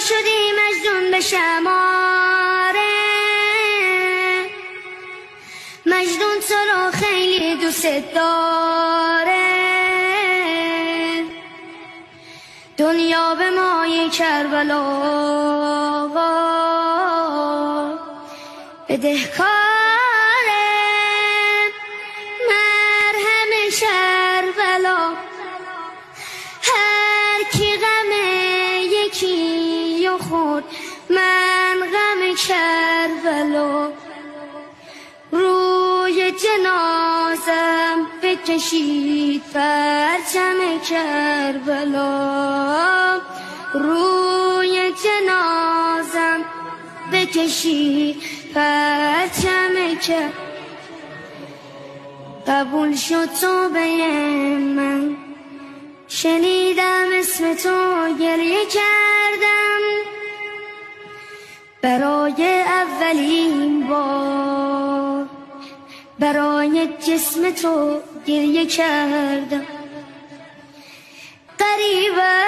شدی مجنون به شماره، مجنون تو رو خیلی دوست داره. دنیا به مای کربلا بدهکاره، مرهم کربلا هر کی غم یکی و خورد، من غم کربلا. روی جنازم بکشید پرچم کربلا، روی جنازم بکشید پرچم کربلا. قبول شد توبه من، شنیدم اسم تو گریه کردم، برای اولین بار برای جسم تو گریه کردم. غریبه